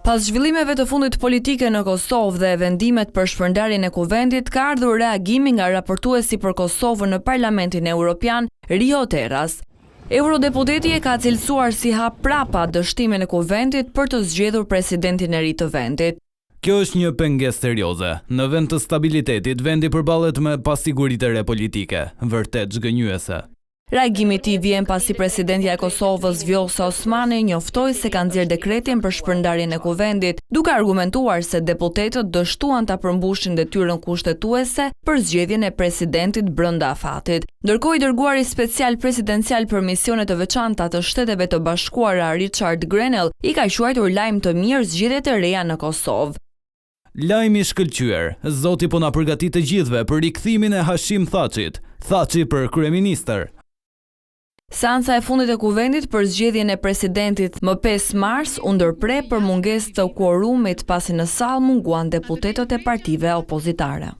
Pas zhvillimeve të fundit politike në Kosovë dhe vendimet për shpërndarjen e kuvendit, ka ardhur reagimi nga raportuesi për Kosovën në Parlamentin Evropian, Rio Terras. Eurodeputeti e ka cilësuar si hap prapa dështimin e kuvendit për të zgjedhur presidentin e ri të vendit. Kjo është një pengesë serioze. Në vend të stabilitetit, vendi përballet me pasiguritë e re politike, vërtet zgënjyese. Reagimi i tij vjen pasi presidentja e Kosovës Vjosa Osmani njoftoi se ka nxjerrë dekretin për shpërndarjen e kuvendit, duke argumentuar se deputetët dështuan ta përmbushin detyrën kushtetuese për zgjedhjen e presidentit brenda afatit. Ndërkohë i dërguari special presidencial për misionet të veçanta të Shteteve të Bashkuara Richard Grenell i ka quajtur lajm të mirë zgjedhjet e reja në Kosovë. Lajmi i shkëlqyer. Zoti po na përgatit të gjithëve për rikthimin e Hashim Thaçit. Thaçi për kryeministër. Seanca e fundit e kuvendit për zgjedhjen e presidentit më 5 mars u ndërpre për mungesë të kuorumit pasi në sallë munguan deputetët e partive opozitare.